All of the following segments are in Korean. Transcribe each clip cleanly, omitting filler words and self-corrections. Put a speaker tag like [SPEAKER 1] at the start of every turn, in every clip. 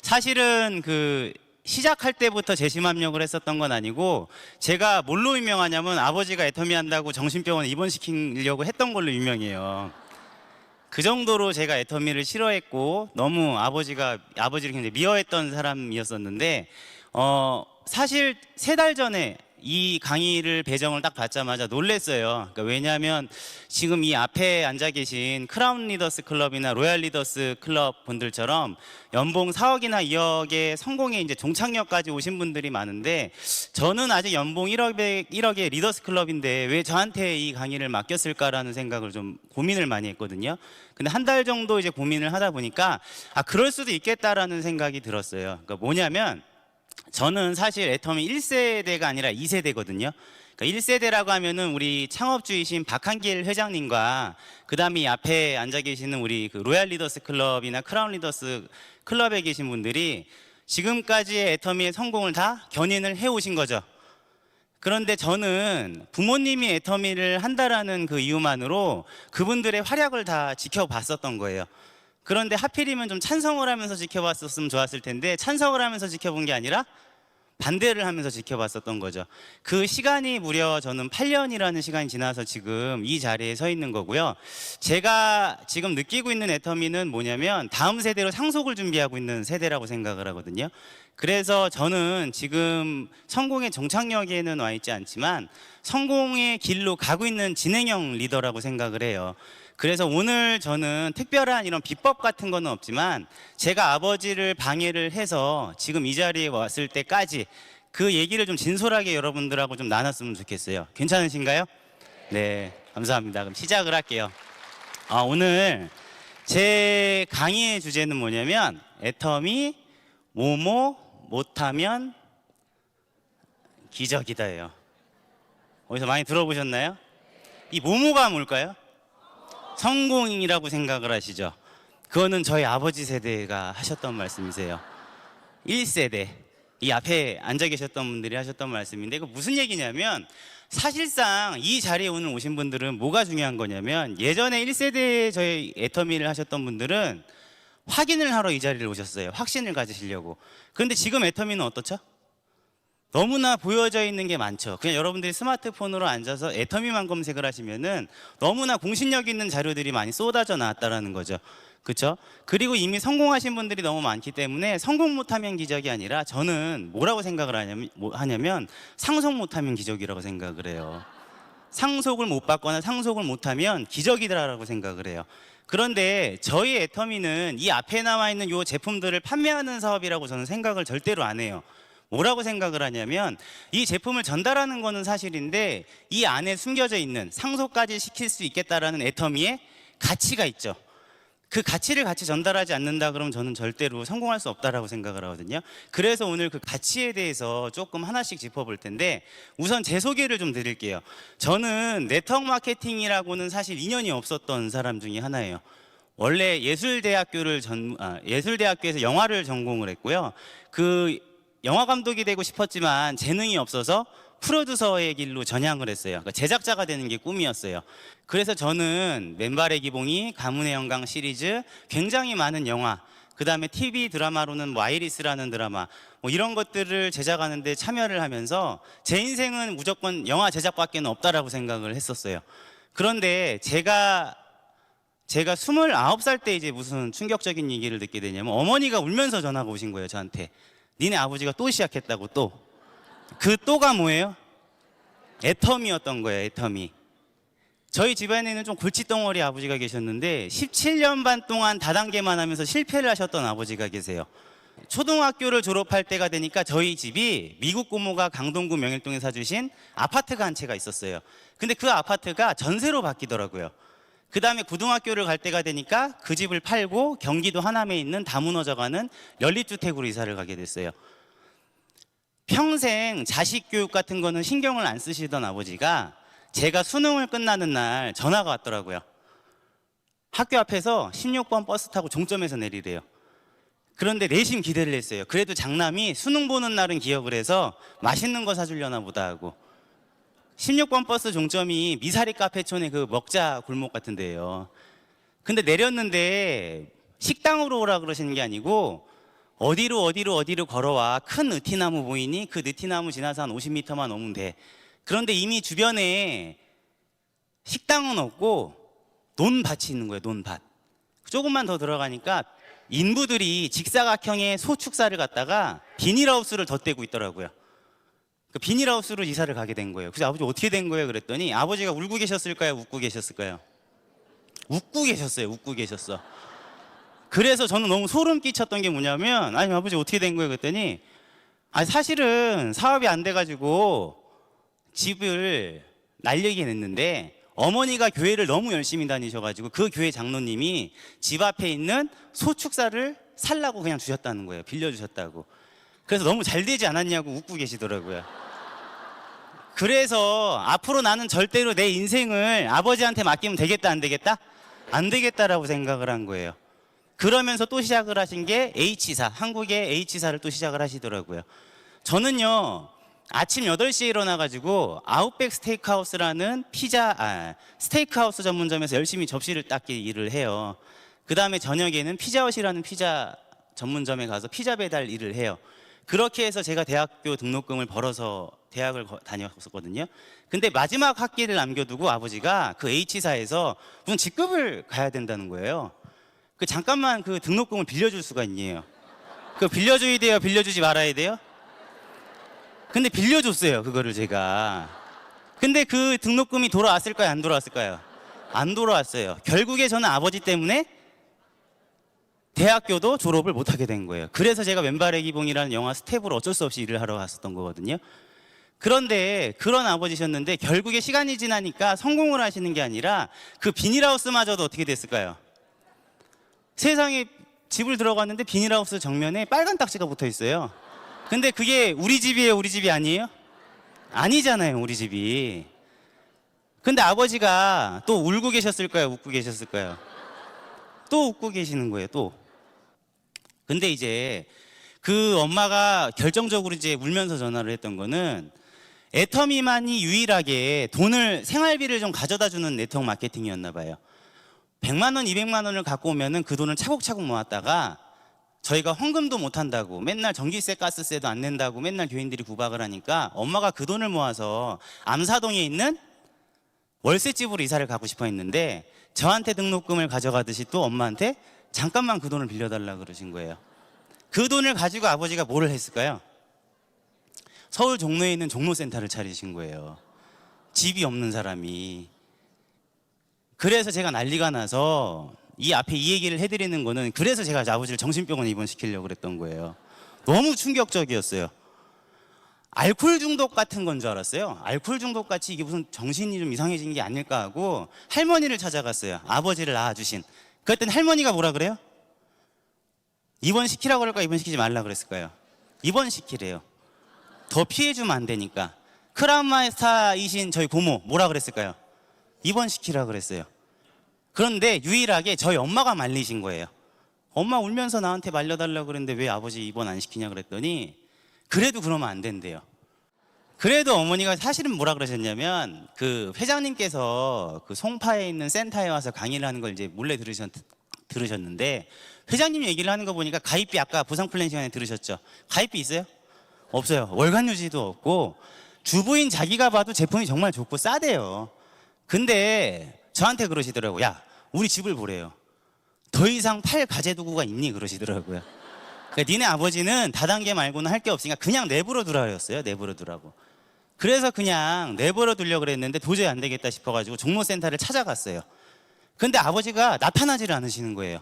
[SPEAKER 1] 사실은 시작할 때부터 재심합력을 했었던 건 아니고, 제가 뭘로 유명하냐면 아버지가 애터미 한다고 정신병원에 입원시키려고 했던 걸로 유명해요. 그 정도로 제가 애터미를 싫어했고 너무 아버지를 굉장히 미워했던 사람이었었는데, 사실 3달 전에 이 강의를 배정을 딱 받자마자 놀랬어요. 그러니까 왜냐하면 지금 이 앞에 앉아 계신 크라운 리더스 클럽이나 로얄 리더스 클럽 분들처럼 연봉 4억이나 2억의 성공에 이제 종착역까지 오신 분들이 많은데, 저는 아직 연봉 1억의 리더스 클럽인데 왜 저한테 이 강의를 맡겼을까라는 생각을 좀 고민을 많이 했거든요. 근데 한 달 정도 이제 고민을 하다 보니까 그럴 수도 있겠다라는 생각이 들었어요. 그러니까 뭐냐면, 저는 사실 애터미 1세대가 아니라 2세대거든요. 그러니까 1세대라고 하면은 우리 창업주이신 박한길 회장님과 그 다음에 이 앞에 앉아 계시는 우리 로얄 리더스 클럽이나 크라운 리더스 클럽에 계신 분들이 지금까지의 애터미의 성공을 다 견인을 해 오신 거죠. 그런데 저는 부모님이 애터미를 한다라는 그 이유만으로 그분들의 활약을 다 지켜봤었던 거예요. 그런데 하필이면 좀 찬성을 하면서 지켜봤었으면 좋았을 텐데, 찬성을 하면서 지켜본 게 아니라 반대를 하면서 지켜봤었던 거죠. 그 시간이 무려 저는 8년이라는 시간이 지나서 지금 이 자리에 서 있는 거고요. 제가 지금 느끼고 있는 애터미는 뭐냐면 다음 세대로 상속을 준비하고 있는 세대라고 생각을 하거든요. 그래서 저는 지금 성공의 종착역에는 와 있지 않지만 성공의 길로 가고 있는 진행형 리더라고 생각을 해요. 그래서 오늘 저는 특별한 이런 비법 같은 거는 없지만 제가 아버지를 방해를 해서 지금 이 자리에 왔을 때까지 그 얘기를 좀 진솔하게 여러분들하고 좀 나눴으면 좋겠어요. 괜찮으신가요? 네, 감사합니다. 그럼 시작을 할게요. 오늘 제 강의의 주제는 뭐냐면 애터미 뭐뭐 못하면 기적이다예요. 어디서 많이 들어보셨나요? 이 뭐뭐가 뭘까요? 성공이라고 생각을 하시죠? 그거는 저희 아버지 세대가 하셨던 말씀이세요. 1세대, 이 앞에 앉아 계셨던 분들이 하셨던 말씀인데, 이거 무슨 얘기냐면, 사실상 이 자리에 오늘 오신 분들은 뭐가 중요한 거냐면, 예전에 1세대 저희 애터미를 하셨던 분들은 확인을 하러 이 자리를 오셨어요. 확신을 가지시려고. 그런데 지금 애터미는 어떻죠? 너무나 보여져 있는 게 많죠. 그냥 여러분들이 스마트폰으로 앉아서 애터미만 검색을 하시면은 너무나 공신력 있는 자료들이 많이 쏟아져 나왔다라는 거죠. 그렇죠? 그리고 이미 성공하신 분들이 너무 많기 때문에 성공 못하면 기적이 아니라 저는 뭐라고 생각을 하냐면 상속 못하면 기적이라고 생각을 해요. 상속을 못 받거나 상속을 못하면 기적이다라고 생각을 해요. 그런데 저희 애터미는 이 앞에 나와 있는 이 제품들을 판매하는 사업이라고 저는 생각을 절대로 안 해요. 뭐라고 생각을 하냐면, 이 제품을 전달하는 거는 사실인데 이 안에 숨겨져 있는 상속까지 시킬 수 있겠다라는 애터미의 가치가 있죠. 그 가치를 같이 전달하지 않는다 그러면 저는 절대로 성공할 수 없다라고 생각을 하거든요. 그래서 오늘 그 가치에 대해서 조금 하나씩 짚어볼 텐데, 우선 제 소개를 좀 드릴게요. 저는 네트워크 마케팅이라고는 사실 인연이 없었던 사람 중에 하나예요. 원래 예술대학교에서 영화를 전공을 했고요. 영화 감독이 되고 싶었지만 재능이 없어서 프로듀서의 길로 전향을 했어요. 그러니까 제작자가 되는 게 꿈이었어요. 그래서 저는 맨발의 기봉이, 가문의 영광 시리즈, 굉장히 많은 영화, 그 다음에 TV 드라마로는 아이리스라는 드라마, 이런 것들을 제작하는데 참여를 하면서 제 인생은 무조건 영화 제작밖에 없다라고 생각을 했었어요. 그런데 제가 29살 때 이제 무슨 충격적인 얘기를 듣게 되냐면, 어머니가 울면서 전화가 오신 거예요, 저한테. 니네 아버지가 또 시작했다고, 또. 그 또가 뭐예요? 애터미였던 거예요, 애터미. 저희 집안에는 좀 골칫덩어리 아버지가 계셨는데 17년 반 동안 다단계만 하면서 실패를 하셨던 아버지가 계세요. 초등학교를 졸업할 때가 되니까 저희 집이 미국 고모가 강동구 명일동에 사주신 아파트가 한 채가 있었어요. 근데 그 아파트가 전세로 바뀌더라고요. 그 다음에 고등학교를 갈 때가 되니까 그 집을 팔고 경기도 하남에 있는 다문화져가는 연립주택으로 이사를 가게 됐어요. 평생 자식 교육 같은 거는 신경을 안 쓰시던 아버지가 제가 수능을 끝나는 날 전화가 왔더라고요. 학교 앞에서 16번 버스 타고 종점에서 내리래요. 그런데 내심 기대를 했어요. 그래도 장남이 수능 보는 날은 기억을 해서 맛있는 거 사주려나 보다 하고. 16번 버스 종점이 미사리 카페촌의 그 먹자 골목 같은 데예요. 근데 내렸는데 식당으로 오라 그러시는 게 아니고 어디로 걸어와. 큰 느티나무 보이니? 그 느티나무 지나서 한 50m만 오면 돼. 그런데 이미 주변에 식당은 없고 논밭이 있는 거예요. 논밭. 조금만 더 들어가니까 인부들이 직사각형의 소축사를 갖다가 비닐하우스를 덧대고 있더라고요. 그 비닐하우스로 이사를 가게 된 거예요. 그래서 아버지 어떻게 된 거예요? 그랬더니 아버지가 울고 계셨을까요? 웃고 계셨을까요? 웃고 계셨어요. 웃고 계셨어. 그래서 저는 너무 소름 끼쳤던 게 뭐냐면, 아니 아버지 어떻게 된 거예요? 그랬더니 아니 사실은 사업이 안 돼가지고 집을 날리긴 했는데 어머니가 교회를 너무 열심히 다니셔가지고 그 교회 장로님이 집 앞에 있는 소축사를 살라고 그냥 주셨다는 거예요. 빌려주셨다고. 그래서 너무 잘 되지 않았냐고 웃고 계시더라고요. 그래서 앞으로 나는 절대로 내 인생을 아버지한테 맡기면 되겠다 안 되겠다? 안 되겠다라고 생각을 한 거예요. 그러면서 또 시작을 하신 게 H사, 한국의 H사를 또 시작을 하시더라고요. 저는요 아침 8시에 일어나가지고 아웃백 스테이크하우스라는 스테이크하우스 전문점에서 열심히 접시를 닦기 일을 해요. 그 다음에 저녁에는 피자헛이라는 피자 전문점에 가서 피자 배달 일을 해요. 그렇게 해서 제가 대학교 등록금을 벌어서 대학을 다녔었거든요. 근데 마지막 학기를 남겨두고 아버지가 그 H사에서 무슨 직급을 가야 된다는 거예요. 그 잠깐만 그 등록금을 빌려줄 수가 있니에요. 그 빌려줘야 돼요? 빌려주지 말아야 돼요? 근데 빌려줬어요. 그거를 제가. 근데 그 등록금이 돌아왔을까요? 안 돌아왔을까요? 안 돌아왔어요. 결국에 저는 아버지 때문에 대학교도 졸업을 못하게 된 거예요. 그래서 제가 왼발의 기봉이라는 영화 스텝으로 어쩔 수 없이 일을 하러 갔었던 거거든요. 그런데 그런 아버지셨는데 결국에 시간이 지나니까 성공을 하시는 게 아니라 그 비닐하우스마저도 어떻게 됐을까요? 세상에 집을 들어갔는데 비닐하우스 정면에 빨간 딱지가 붙어 있어요. 근데 그게 우리 집이에요? 우리 집이 아니에요? 아니잖아요, 우리 집이. 근데 아버지가 또 울고 계셨을까요? 웃고 계셨을까요? 또 웃고 계시는 거예요, 또. 근데 이제 그 엄마가 결정적으로 이제 울면서 전화를 했던 거는 애터미만이 유일하게 생활비를 좀 가져다 주는 네트워크 마케팅이었나 봐요. 100만 원, 200만 원을 갖고 오면은 그 돈을 차곡차곡 모았다가 저희가 헌금도 못 한다고 맨날 전기세, 가스세도 안 낸다고 맨날 교인들이 구박을 하니까 엄마가 그 돈을 모아서 암사동에 있는 월세집으로 이사를 가고 싶어 했는데 저한테 등록금을 가져가듯이 또 엄마한테 잠깐만 그 돈을 빌려달라 그러신 거예요. 그 돈을 가지고 아버지가 뭐를 했을까요? 서울 종로에 있는 종로센터를 차리신 거예요. 집이 없는 사람이. 그래서 제가 난리가 나서 이 앞에 이 얘기를 해드리는 거는 그래서 제가 아버지를 정신병원에 입원시키려고 그랬던 거예요. 너무 충격적이었어요. 알코올 중독 같은 건 줄 알았어요. 알코올 중독 같이 이게 무슨 정신이 좀 이상해진 게 아닐까 하고 할머니를 찾아갔어요. 아버지를 낳아주신. 그랬더니 할머니가 뭐라 그래요? 입원시키라고 그럴까 입원시키지 말라 그랬을까요? 입원시키래요. 더 피해주면 안 되니까. 크라운 마스터이신 저희 고모 뭐라 그랬을까요? 입원시키라 그랬어요. 그런데 유일하게 저희 엄마가 말리신 거예요. 엄마 울면서 나한테 말려달라고 그랬는데 왜 아버지 입원 안 시키냐 그랬더니 그래도 그러면 안 된대요. 그래도 어머니가 사실은 뭐라 그러셨냐면 그 회장님께서 그 송파에 있는 센터에 와서 강의를 하는 걸 이제 몰래 들으셨는데 회장님 얘기를 하는 거 보니까 가입비 아까 보상 플랜 시간에 들으셨죠? 가입비 있어요? 없어요. 월간 유지도 없고 주부인 자기가 봐도 제품이 정말 좋고 싸대요. 근데 저한테 그러시더라고요. 야, 우리 집을 보래요. 더 이상 팔 가재도구가 있니? 그러시더라고요. 그러니까 니네 아버지는 다단계 말고는 할 게 없으니까 그냥 내버려 두라였어요. 내버려 두라고. 그래서 그냥 내버려 두려고 그랬는데 도저히 안 되겠다 싶어가지고 종로센터를 찾아갔어요. 근데 아버지가 나타나지를 않으시는 거예요.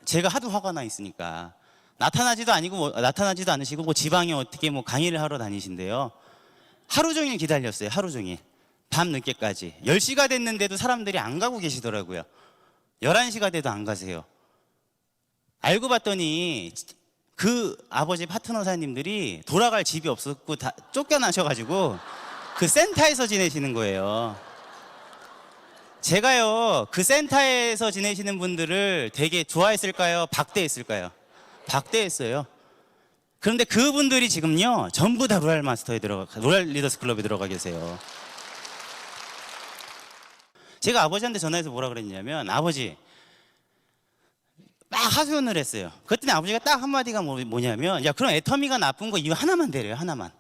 [SPEAKER 1] 제가 하도 화가 나 있으니까. 나타나지도 않으시고 뭐 지방에 어떻게 뭐 강의를 하러 다니신대요. 하루 종일 기다렸어요. 하루 종일. 밤 늦게까지. 10시가 됐는데도 사람들이 안 가고 계시더라고요. 11시가 돼도 안 가세요. 알고 봤더니 그 아버지 파트너사님들이 돌아갈 집이 없었고 다 쫓겨나셔가지고 그 센터에서 지내시는 거예요. 제가요 그 센터에서 지내시는 분들을 되게 좋아했을까요? 박대했을까요? 박대했어요. 그런데 그분들이 지금요 전부 다 로얄 리더스 클럽에 들어가 계세요. 제가 아버지한테 전화해서 뭐라 그랬냐면 아버지 막 하소연을 했어요. 그랬더니 아버지가 딱 한마디가 뭐냐면, 야, 그럼 애터미가 나쁜 거 이유 하나만 대래요, 하나만.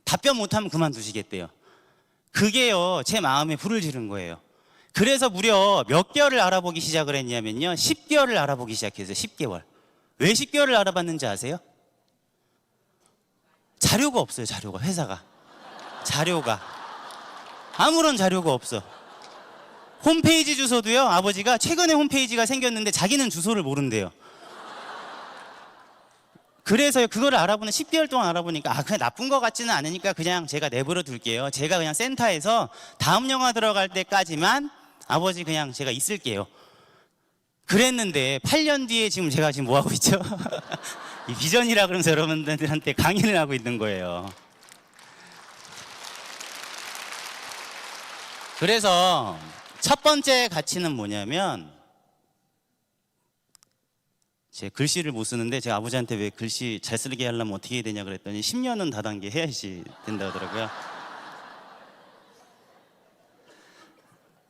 [SPEAKER 1] 답변 못하면 그만두시겠대요. 그게요, 제 마음에 불을 지른 거예요. 그래서 무려 몇 개월을 알아보기 시작을 했냐면요, 10개월을 알아보기 시작했어요. 10개월. 왜 10개월을 알아봤는지 아세요? 자료가 없어요. 자료가. 회사가 자료가 아무런 자료가 없어. 홈페이지 주소도요, 아버지가 최근에 홈페이지가 생겼는데 자기는 주소를 모른대요. 그래서 그거를 알아보는 10개월 동안 알아보니까, 그냥 나쁜 거 같지는 않으니까 그냥 제가 내버려 둘게요. 제가 그냥 센터에서 다음 영화 들어갈 때까지만 아버지 그냥 제가 있을게요. 그랬는데 8년 뒤에 지금 제가 지금 뭐 하고 있죠? 이 비전이라 그러면서 여러분들한테 강의를 하고 있는 거예요. 그래서 첫 번째 가치는 뭐냐면, 제 글씨를 못 쓰는데 제가 아버지한테 왜 글씨 잘 쓰게 하려면 어떻게 해야 되냐 그랬더니 10년은 다단계 해야지 된다 하더라고요.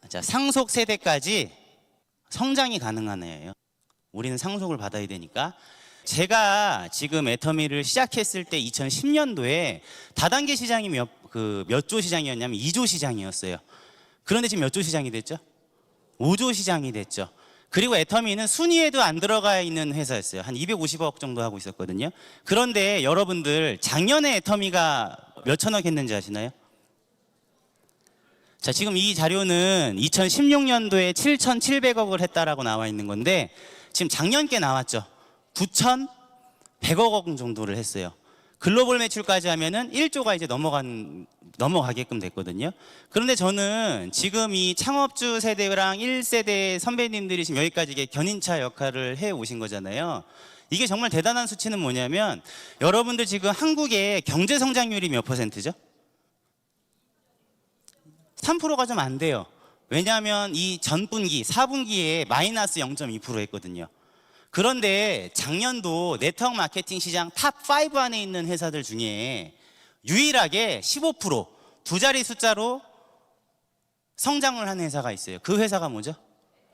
[SPEAKER 1] 자, 상속 세대까지 성장이 가능한 애예요. 우리는 상속을 받아야 되니까. 제가 지금 애터미를 시작했을 때 2010년도에 다단계 시장이 몇 조 시장이었냐면 2조 시장이었어요. 그런데 지금 몇 조 시장이 됐죠? 5조 시장이 됐죠. 그리고 애터미는 순위에도 안 들어가 있는 회사였어요. 한 250억 정도 하고 있었거든요. 그런데 여러분들 작년에 애터미가 몇 천억 했는지 아시나요? 자, 지금 이 자료는 2016년도에 7,700억을 했다라고 나와 있는 건데, 지금 작년께 나왔죠. 9,100억 원 정도를 했어요. 글로벌 매출까지 하면은 1조가 이제 넘어가게끔 됐거든요. 그런데 저는 지금 이 창업주 세대랑 1세대 선배님들이 지금 여기까지 이게 견인차 역할을 해 오신 거잖아요. 이게 정말 대단한 수치는 뭐냐면, 여러분들 지금 한국의 경제 성장률이 몇 %죠? 3%가 좀 안 돼요. 왜냐하면 이 전분기, 4분기에 마이너스 0.2% 했거든요. 그런데 작년도 네트워크 마케팅 시장 탑5 안에 있는 회사들 중에 유일하게 15%, 두 자리 숫자로 성장을 한 회사가 있어요. 그 회사가 뭐죠?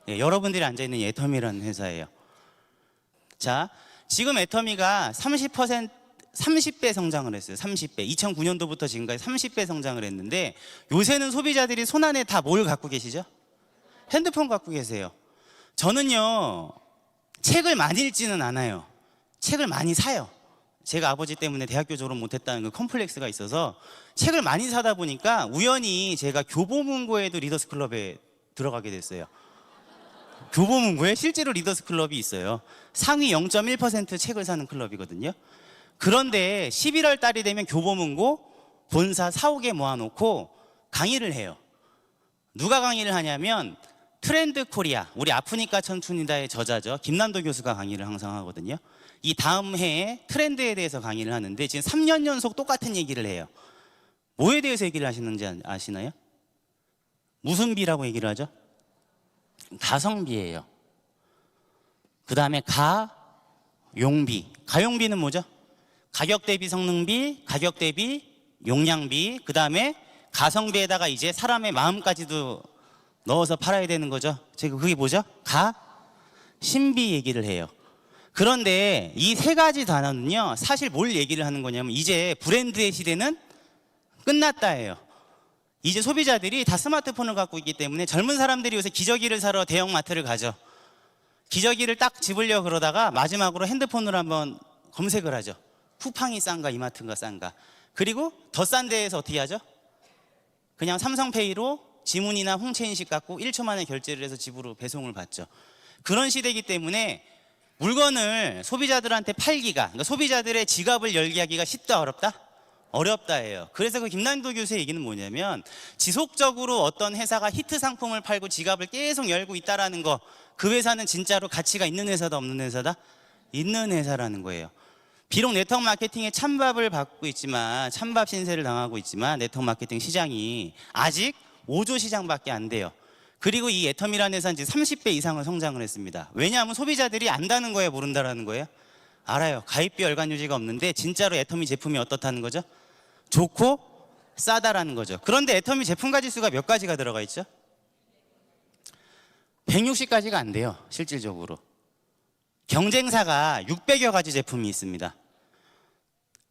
[SPEAKER 1] 네, 여러분들이 앉아있는 애터미라는 회사예요. 자, 지금 애터미가 30배 성장을 했어요. 30배. 2009년도부터 지금까지 30배 성장을 했는데, 요새는 소비자들이 손안에 다 뭘 갖고 계시죠? 핸드폰 갖고 계세요. 저는요, 책을 많이 읽지는 않아요. 책을 많이 사요. 제가 아버지 때문에 대학교 졸업 못했다는 그 컴플렉스가 있어서 책을 많이 사다 보니까 우연히 제가 교보문고에도 리더스 클럽에 들어가게 됐어요. 교보문고에 실제로 리더스 클럽이 있어요. 상위 0.1% 책을 사는 클럽이거든요. 그런데 11월 달이 되면 교보문고 본사 4, 5개 모아놓고 강의를 해요. 누가 강의를 하냐면 트렌드 코리아, 우리 아프니까 천춘이다의 저자죠. 김난도 교수가 강의를 항상 하거든요. 이 다음 해에 트렌드에 대해서 강의를 하는데 지금 3년 연속 똑같은 얘기를 해요. 뭐에 대해서 얘기를 하시는지 아시나요? 무슨 비라고 얘기를 하죠? 가성비예요. 그 다음에 가용비. 가용비는 뭐죠? 가격 대비 성능비, 가격 대비 용량비, 그 다음에 가성비에다가 이제 사람의 마음까지도 넣어서 팔아야 되는 거죠. 제가 그게 뭐죠? 신비 얘기를 해요. 그런데 이 세 가지 단어는요, 사실 뭘 얘기를 하는 거냐면, 이제 브랜드의 시대는 끝났다예요. 이제 소비자들이 다 스마트폰을 갖고 있기 때문에 젊은 사람들이 요새 기저귀를 사러 대형마트를 가죠. 기저귀를 딱 집으려고 그러다가 마지막으로 핸드폰으로 한번 검색을 하죠. 쿠팡이 싼가 이마트가 싼가. 그리고 더 싼 데에서 어떻게 하죠? 그냥 삼성페이로 지문이나 홍채 인식 갖고 1초 만에 결제를 해서 집으로 배송을 받죠. 그런 시대이기 때문에 물건을 소비자들한테 팔기가, 그러니까 소비자들의 지갑을 열게 하기가 쉽다 어렵다? 어렵다예요. 그래서 그 김난도 교수의 얘기는 뭐냐면, 지속적으로 어떤 회사가 히트 상품을 팔고 지갑을 계속 열고 있다라는 거, 그 회사는 진짜로 가치가 있는 회사다 없는 회사다? 있는 회사라는 거예요. 비록 네트워크 마케팅에 찬밥을 받고 있지만, 찬밥 신세를 당하고 있지만, 네트워크 마케팅 시장이 아직 5조 시장밖에 안 돼요. 그리고 이 애터미라는 회사는 지금 30배 이상을 성장을 했습니다. 왜냐하면 소비자들이 안다는 거예요, 모른다라는 거예요? 알아요. 가입비 열관 유지가 없는데 진짜로 애터미 제품이 어떻다는 거죠? 좋고 싸다라는 거죠. 그런데 애터미 제품 가지수가 몇 가지가 들어가 있죠? 160가지가 안 돼요, 실질적으로. 경쟁사가 600여 가지 제품이 있습니다.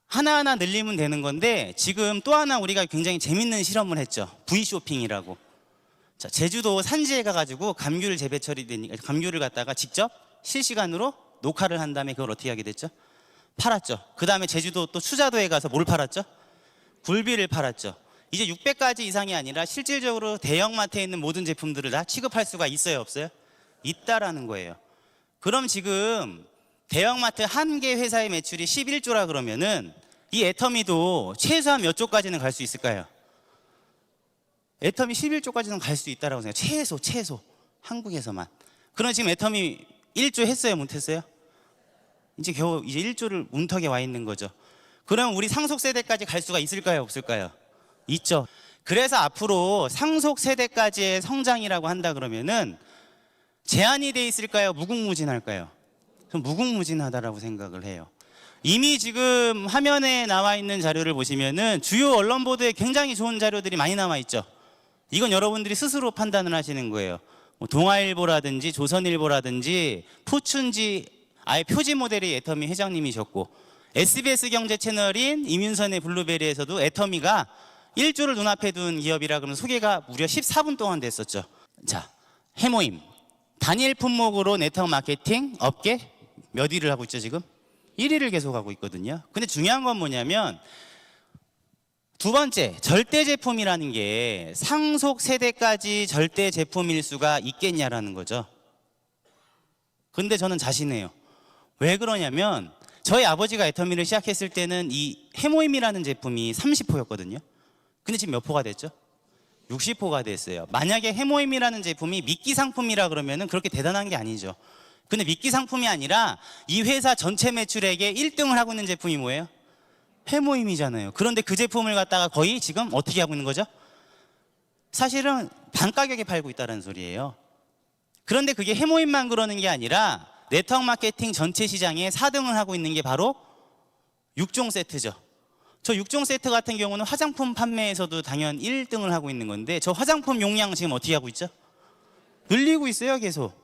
[SPEAKER 1] 하나하나 늘리면 되는 건데 지금 또 하나 우리가 굉장히 재밌는 실험을 했죠. V쇼핑이라고. 자, 제주도 산지에 가가지고 감귤 재배 처리된 감귤을 갖다가 직접 실시간으로 녹화를 한 다음에 그걸 어떻게 하게 됐죠? 팔았죠. 그 다음에 제주도 또 수자도에 가서 뭘 팔았죠? 굴비를 팔았죠. 이제 600가지 이상이 아니라 실질적으로 대형마트에 있는 모든 제품들을 다 취급할 수가 있어요, 없어요? 있다라는 거예요. 그럼 지금 대형마트 한 개 회사의 매출이 11조라 그러면은 이 애터미도 최소한 몇 조까지는 갈 수 있을까요? 애터미 11조까지는 갈 수 있다라고 생각해요. 최소 한국에서만. 그럼 지금 애터미 1조 했어요, 못했어요? 이제 겨우 이제 1조를 문턱에 와 있는 거죠. 그럼 우리 상속 세대까지 갈 수가 있을까요, 없을까요? 있죠. 그래서 앞으로 상속 세대까지의 성장이라고 한다 그러면은 제한이 돼 있을까요, 무궁무진할까요? 좀 무궁무진하다라고 생각을 해요. 이미 지금 화면에 나와 있는 자료를 보시면은 주요 언론 보도에 굉장히 좋은 자료들이 많이 남아 있죠. 이건 여러분들이 스스로 판단을 하시는 거예요. 뭐 동아일보라든지 조선일보라든지 포춘지 아예 표지 모델이 애터미 회장님이셨고, SBS 경제 채널인 이민선의 블루베리에서도 애터미가 1조를 눈앞에 둔 기업이라 그러면 소개가 무려 14분 동안 됐었죠. 자, 해모임 단일 품목으로 네트워크 마케팅 업계 몇 위를 하고 있죠 지금? 1위를 계속하고 있거든요. 근데 중요한 건 뭐냐면 두 번째, 절대 제품이라는 게 상속 세대까지 절대 제품일 수가 있겠냐라는 거죠. 근데 저는 자신해요. 왜 그러냐면 저희 아버지가 애터미를 시작했을 때는 이 해모임이라는 제품이 30호였거든요. 근데 지금 몇 호가 됐죠? 60호가 됐어요. 만약에 해모임이라는 제품이 미끼 상품이라 그러면은 그렇게 대단한 게 아니죠. 근데 미끼 상품이 아니라 이 회사 전체 매출액의 1등을 하고 있는 제품이 뭐예요? 해모임이잖아요. 그런데 그 제품을 갖다가 거의 지금 어떻게 하고 있는 거죠? 사실은 반가격에 팔고 있다는 소리예요. 그런데 그게 해모임만 그러는 게 아니라 네트워크 마케팅 전체 시장에 4등을 하고 있는 게 바로 6종 세트죠. 저 6종 세트 같은 경우는 화장품 판매에서도 당연 1등을 하고 있는 건데 저 화장품 용량 지금 어떻게 하고 있죠? 늘리고 있어요, 계속.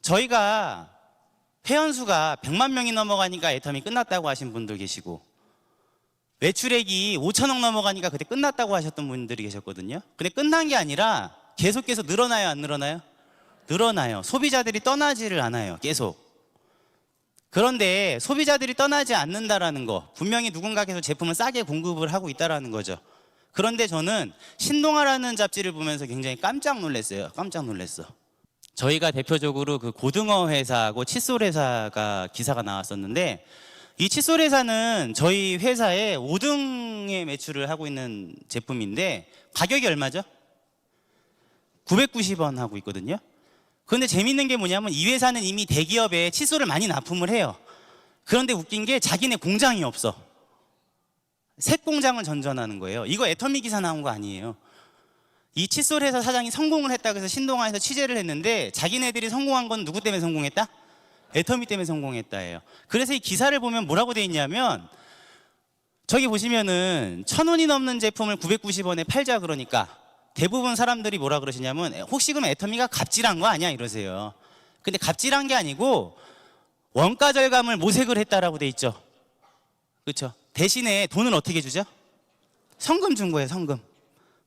[SPEAKER 1] 저희가 회원수가 100만 명이 넘어가니까 애터미 끝났다고 하신 분들 계시고, 매출액이 5천억 넘어가니까 그때 끝났다고 하셨던 분들이 계셨거든요. 근데 끝난 게 아니라 계속 늘어나요, 안 늘어나요? 늘어나요. 소비자들이 떠나지를 않아요, 계속. 그런데 소비자들이 떠나지 않는다라는 거, 분명히 누군가께서 제품을 싸게 공급을 하고 있다라는 거죠. 그런데 저는 신동아라는 잡지를 보면서 굉장히 깜짝 놀랐어요. 깜짝 놀랐어. 저희가 대표적으로 그 고등어 회사하고 칫솔 회사가 기사가 나왔었는데, 이 칫솔 회사는 저희 회사의 5등의 매출을 하고 있는 제품인데 가격이 얼마죠? 990원 하고 있거든요. 그런데 재밌는 게 뭐냐면 이 회사는 이미 대기업에 칫솔을 많이 납품을 해요. 그런데 웃긴 게 자기네 공장이 없어. 새 공장을 전전하는 거예요. 이거 애터미 기사 나온 거 아니에요. 이 칫솔 회사 사장이 성공을 했다고 해서 신동아에서 취재를 했는데 자기네들이 성공한 건 누구 때문에 성공했다? 애터미 때문에 성공했다예요. 그래서 이 기사를 보면 뭐라고 돼 있냐면 저기 보시면은 1,000원이 넘는 제품을 990원에 팔자 그러니까 대부분 사람들이 뭐라 그러시냐면 혹시 그럼 애터미가 갑질한 거 아니야 이러세요. 근데 갑질한 게 아니고 원가 절감을 모색을 했다라고 돼 있죠. 그렇죠? 대신에 돈을 어떻게 주죠? 성금 준 거예요, 성금.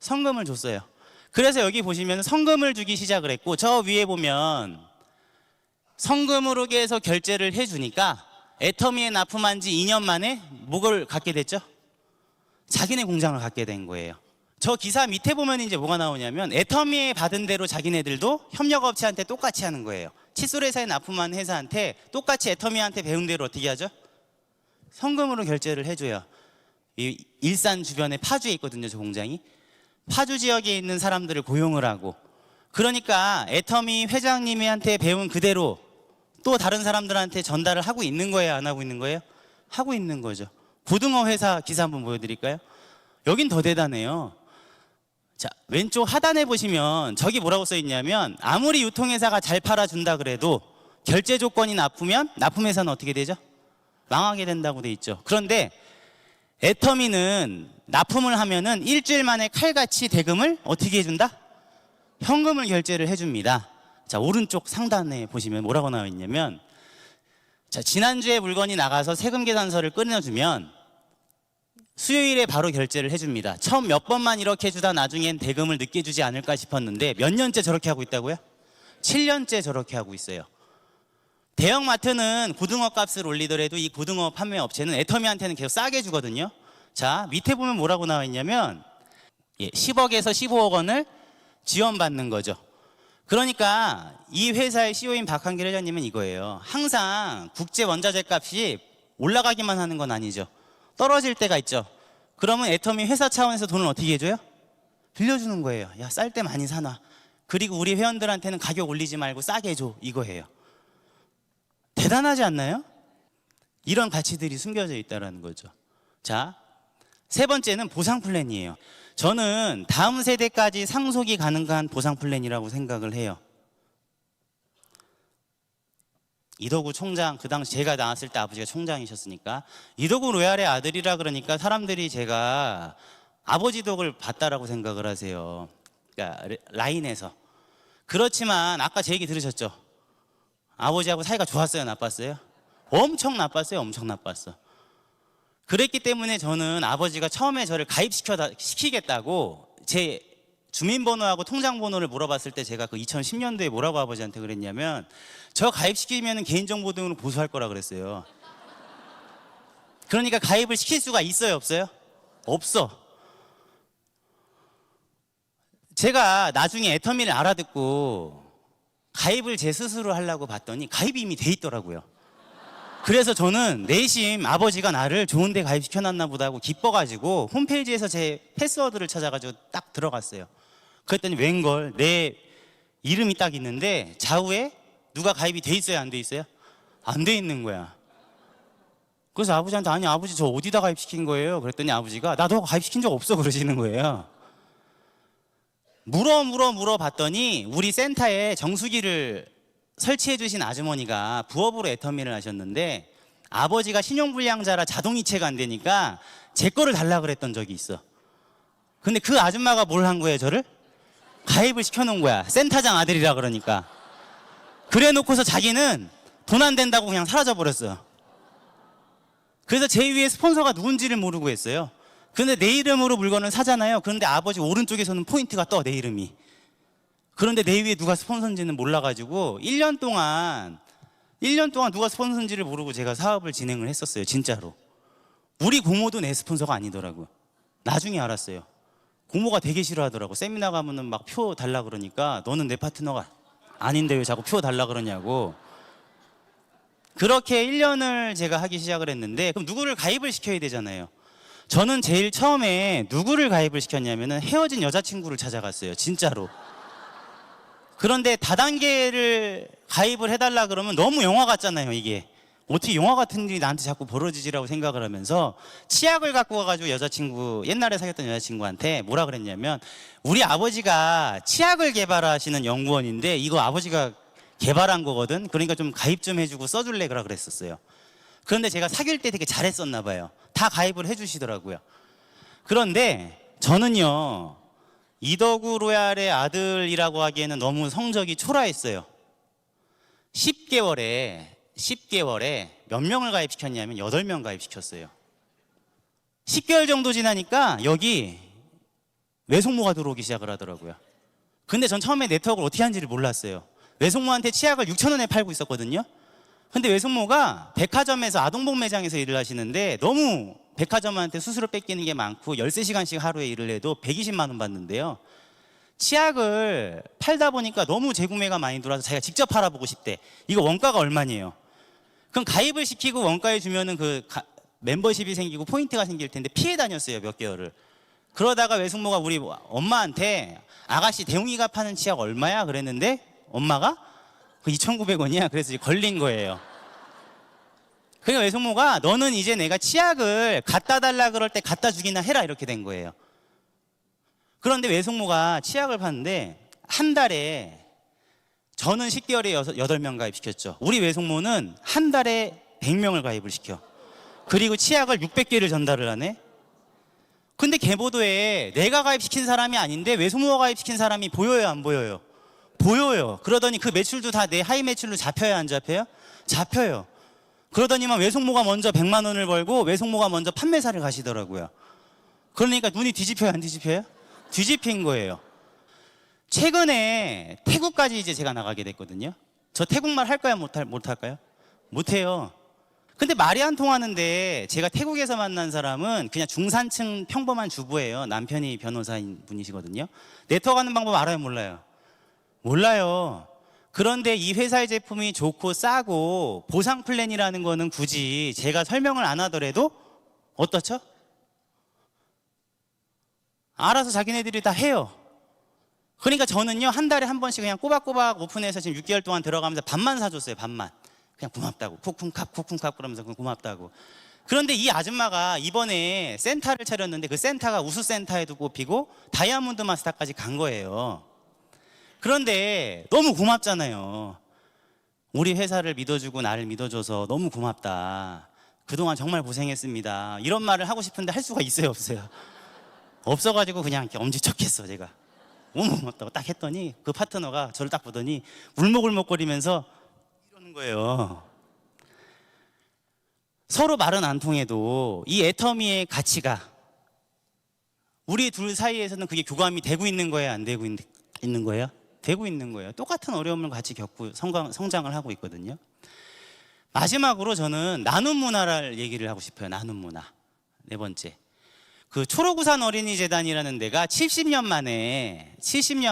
[SPEAKER 1] 성금을 줬어요. 그래서 여기 보시면 성금을 주기 시작을 했고 저 위에 보면 성금으로 계속 결제를 해주니까 애터미에 납품한 지 2년 만에 뭐를 갖게 됐죠? 자기네 공장을 갖게 된 거예요. 저 기사 밑에 보면 이제 뭐가 나오냐면 애터미에 받은 대로 자기네들도 협력업체한테 똑같이 하는 거예요. 칫솔 회사에 납품한 회사한테 똑같이 애터미한테 배운 대로 어떻게 하죠? 성금으로 결제를 해줘요. 이 일산 주변에 파주에 있거든요, 저 공장이. 파주 지역에 있는 사람들을 고용을 하고, 그러니까 애터미 회장님한테 배운 그대로 또 다른 사람들한테 전달을 하고 있는 거예요, 안 하고 있는 거예요? 하고 있는 거죠. 고등어 회사 기사 한번 보여드릴까요? 여긴 더 대단해요. 자, 왼쪽 하단에 보시면 저기 뭐라고 써 있냐면 아무리 유통회사가 잘 팔아준다 그래도 결제 조건이 나쁘면 납품회사는 어떻게 되죠? 망하게 된다고 돼 있죠. 그런데 애터미는 납품을 하면은 일주일 만에 칼같이 대금을 어떻게 해준다? 현금을 결제를 해줍니다. 자, 오른쪽 상단에 보시면 뭐라고 나와 있냐면 자, 지난주에 물건이 나가서 세금 계산서를 끊어주면 수요일에 바로 결제를 해줍니다. 처음 몇 번만 이렇게 해주다 나중엔 대금을 늦게 주지 않을까 싶었는데 몇 년째 저렇게 하고 있다고요? 7년째 저렇게 하고 있어요. 대형마트는 고등어 값을 올리더라도 이 고등어 판매 업체는 애터미한테는 계속 싸게 주거든요. 자, 밑에 보면 뭐라고 나와 있냐면 10억에서 15억 원을 지원받는 거죠. 그러니까 이 회사의 CEO인 박한길 회장님은 이거예요. 항상 국제 원자재 값이 올라가기만 하는 건 아니죠. 떨어질 때가 있죠. 그러면 애터미 회사 차원에서 돈을 어떻게 해줘요? 빌려주는 거예요. 야, 쌀 때 많이 사놔. 그리고 우리 회원들한테는 가격 올리지 말고 싸게 해줘. 이거예요. 대단하지 않나요? 이런 가치들이 숨겨져 있다는 거죠. 자, 세 번째는 보상 플랜이에요. 저는 다음 세대까지 상속이 가능한 보상 플랜이라고 생각을 해요. 이덕우 총장, 그 당시 제가 나왔을 때 아버지가 총장이셨으니까 이덕우 로얄의 아들이라 그러니까 사람들이 제가 아버지 덕을 봤다라고 생각을 하세요. 그러니까 라인에서. 그렇지만 아까 제 얘기 들으셨죠? 아버지하고 사이가 좋았어요, 나빴어요? 엄청 나빴어. 그랬기 때문에 저는 아버지가 처음에 저를 가입시키겠다고 제 주민번호하고 통장번호를 물어봤을 때 제가 그 2010년도에 뭐라고 아버지한테 그랬냐면 저 가입시키면 개인정보 등으로 보수할 거라 그랬어요. 그러니까 가입을 시킬 수가 있어요, 없어요? 없어. 제가 나중에 애터미를 알아듣고 가입을 제 스스로 하려고 봤더니 가입이 이미 돼 있더라고요. 그래서 저는 내심 아버지가 나를 좋은 데 가입시켜놨나 보다 하고 기뻐가지고 홈페이지에서 제 패스워드를 찾아가지고 딱 들어갔어요. 그랬더니 웬걸 내 이름이 딱 있는데 좌우에 누가 가입이 돼 있어요, 안 돼 있어요? 안 돼 있는 거야. 그래서 아버지한테 아니 아버지 저 어디다 가입시킨 거예요? 그랬더니 아버지가 나 너 가입시킨 적 없어 그러시는 거예요. 물어봤더니 우리 센터에 정수기를 설치해 주신 아주머니가 부업으로 애터미를 하셨는데 아버지가 신용불량자라 자동이체가 안 되니까 제 거를 달라 그랬던 적이 있어. 근데 그 아줌마가 뭘 한 거예요, 저를? 가입을 시켜놓은 거야. 센터장 아들이라 그러니까. 그래 놓고서 자기는 돈 안 된다고 그냥 사라져 버렸어요. 그래서 제 위에 스폰서가 누군지를 모르고 했어요. 근데 내 이름으로 물건을 사잖아요. 그런데 아버지 오른쪽에서는 포인트가 떠, 내 이름이. 그런데 내 위에 누가 스폰서인지는 몰라가지고 1년 동안 누가 스폰서인지를 모르고 제가 사업을 진행을 했었어요, 진짜로. 우리 고모도 내 스폰서가 아니더라고요. 나중에 알았어요. 고모가 되게 싫어하더라고. 세미나 가면은 막 표 달라 그러니까 너는 내 파트너가 아닌데 왜 자꾸 표 달라 그러냐고. 그렇게 1년을 제가 하기 시작을 했는데 그럼 누구를 가입을 시켜야 되잖아요. 저는 제일 처음에 누구를 가입을 시켰냐면은 헤어진 여자친구를 찾아갔어요, 진짜로. 그런데 다단계를 가입을 해달라 그러면 너무 영화 같잖아요, 이게. 어떻게 영화 같은 일이 나한테 자꾸 벌어지지라고 생각을 하면서 치약을 갖고 가가지고 옛날에 사귀었던 여자친구한테 뭐라 그랬냐면 우리 아버지가 치약을 개발하시는 연구원인데 이거 아버지가 개발한 거거든. 그러니까 좀 가입 좀 해주고 써줄래 그라 그랬었어요. 그런데 제가 사귈 때 되게 잘했었나 봐요. 다 가입을 해주시더라고요. 그런데 저는요, 이덕우 로얄의 아들이라고 하기에는 너무 성적이 초라했어요. 10개월에 몇 명을 가입시켰냐면 8명 가입시켰어요. 10개월 정도 지나니까 여기 외숙모가 들어오기 시작을 하더라고요. 근데 전 처음에 네트워크를 어떻게 하는지를 몰랐어요. 외숙모한테 치약을 6,000원에 팔고 있었거든요. 근데 외숙모가 백화점에서 아동복 매장에서 일을 하시는데 너무 백화점한테 수수료 뺏기는 게 많고 13시간씩 하루에 일을 해도 120만 원 받는데요. 치약을 팔다 보니까 너무 재구매가 많이 들어와서 자기가 직접 팔아보고 싶대. 이거 원가가 얼마냐요? 그럼 가입을 시키고 원가에 주면은 멤버십이 생기고 포인트가 생길 텐데 피해 다녔어요, 몇 개월을. 그러다가 외숙모가 우리 엄마한테 아가씨 대웅이가 파는 치약 얼마야? 그랬는데 엄마가 그 2,900원이야. 그래서 걸린 거예요. 그러니까 외숙모가 너는 이제 내가 치약을 갖다 달라 그럴 때 갖다 주기나 해라 이렇게 된 거예요. 그런데 외숙모가 치약을 파는데 한 달에 저는 10개월에 8명 가입시켰죠. 우리 외숙모는 한 달에 100명을 가입을 시켜. 그리고 치약을 600개를 전달을 하네. 근데 개보도에 내가 가입시킨 사람이 아닌데 외숙모가 가입시킨 사람이 보여요, 안 보여요? 보여요. 그러더니 그 매출도 다 내 하이 매출로 잡혀야 안 잡혀요? 잡혀요. 그러더니만 외숙모가 먼저 100만 원을 벌고 외숙모가 먼저 판매사를 가시더라고요. 그러니까 눈이 뒤집혀요, 안 뒤집혀요? 뒤집힌 거예요. 최근에 태국까지 이제 제가 나가게 됐거든요. 저 태국말 할까요? 못할까요? 못해요. 근데 말이 안 통하는데 제가 태국에서 만난 사람은 그냥 중산층 평범한 주부예요. 남편이 변호사인 분이시거든요. 네트워크하는 방법 알아요? 몰라요? 몰라요. 그런데 이 회사의 제품이 좋고 싸고 보상 플랜이라는 거는 굳이 제가 설명을 안 하더라도 어떻죠? 알아서 자기네들이 다 해요. 그러니까 저는요, 한 달에 한 번씩 그냥 꼬박꼬박 오픈해서 지금 6개월 동안 들어가면서 밥만 사줬어요. 밥만. 그냥 고맙다고. 쿡쿵캅 그러면서 고맙다고. 그런데 이 아줌마가 이번에 센터를 차렸는데 그 센터가 우수센터에도 꼽히고 다이아몬드 마스터까지 간 거예요. 그런데 너무 고맙잖아요. 우리 회사를 믿어주고 나를 믿어줘서 너무 고맙다. 그동안 정말 고생했습니다. 이런 말을 하고 싶은데 할 수가 있어요, 없어요? 없어가지고 그냥 이렇게 엄지척했어, 제가. 너무 고맙다고 딱 했더니 그 파트너가 저를 딱 보더니 울먹울먹거리면서 이러는 거예요. 서로 말은 안 통해도 이 애터미의 가치가 우리 둘 사이에서는 그게 교감이 되고 있는 거예요, 안 되고 있는 거예요? 되고 있는 거예요. 똑같은 어려움을 같이 겪고 성장을 하고 있거든요. 마지막으로 저는 나눔 문화를 얘기를 하고 싶어요. 나눔 문화. 네 번째. 그 초록우산 어린이재단이라는 데가 70년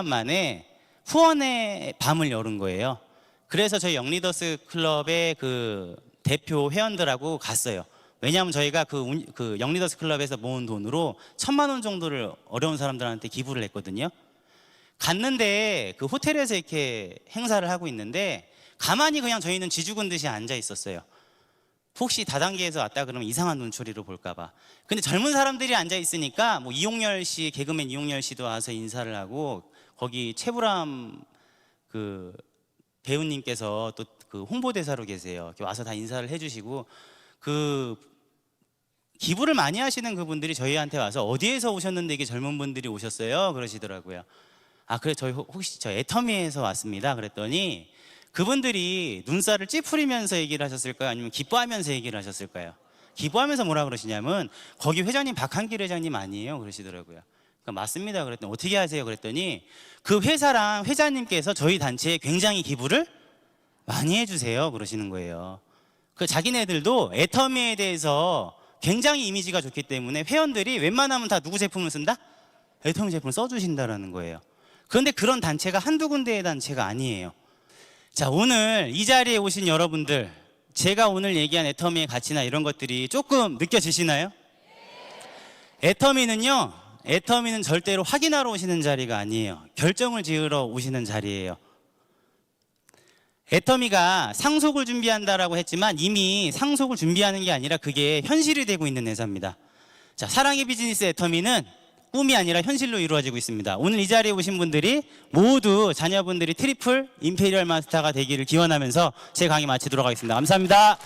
[SPEAKER 1] 만에 후원의 밤을 여는 거예요. 그래서 저희 영리더스 클럽의 그 대표 회원들하고 갔어요. 왜냐하면 저희가 그 영리더스 클럽에서 모은 돈으로 1,000만 원 정도를 어려운 사람들한테 기부를 했거든요. 갔는데 그 호텔에서 이렇게 행사를 하고 있는데 가만히 그냥 저희는 쥐죽은 듯이 앉아 있었어요. 혹시 다단계에서 왔다 그러면 이상한 눈초리로 볼까봐. 근데 젊은 사람들이 앉아 있으니까 뭐 이용열 씨, 개그맨 이용열 씨도 와서 인사를 하고 거기 최불암 그 배우님께서 또 그 홍보대사로 계세요. 이렇게 와서 다 인사를 해주시고 그 기부를 많이 하시는 그분들이 저희한테 와서 어디에서 오셨는데 이게 젊은 분들이 오셨어요? 그러시더라고요. 아, 그래 저희 혹시 저 애터미에서 왔습니다. 그랬더니 그분들이 눈살을 찌푸리면서 얘기를 하셨을까요? 아니면 기뻐하면서 얘기를 하셨을까요? 기뻐하면서 뭐라 그러시냐면 거기 회장님 박한길 회장님 아니에요? 그러시더라고요. 그러니까 맞습니다. 그랬더니 어떻게 하세요? 그랬더니 그 회사랑 회장님께서 저희 단체에 굉장히 기부를 많이 해주세요. 그러시는 거예요. 그 자기네들도 애터미에 대해서 굉장히 이미지가 좋기 때문에 회원들이 웬만하면 다 누구 제품을 쓴다? 애터미 제품을 써주신다라는 거예요. 그런데 그런 단체가 한두 군데의 단체가 아니에요. 자, 오늘 이 자리에 오신 여러분들, 제가 오늘 얘기한 애터미의 가치나 이런 것들이 조금 느껴지시나요? 애터미는 절대로 확인하러 오시는 자리가 아니에요. 결정을 지으러 오시는 자리예요. 애터미가 상속을 준비한다라고 했지만 이미 상속을 준비하는 게 아니라 그게 현실이 되고 있는 회사입니다. 자, 사랑의 비즈니스 애터미는 꿈이 아니라 현실로 이루어지고 있습니다. 오늘 이 자리에 오신 분들이 모두 자녀분들이 트리플 임페리얼 마스터가 되기를 기원하면서 제 강의 마치도록 하겠습니다. 감사합니다.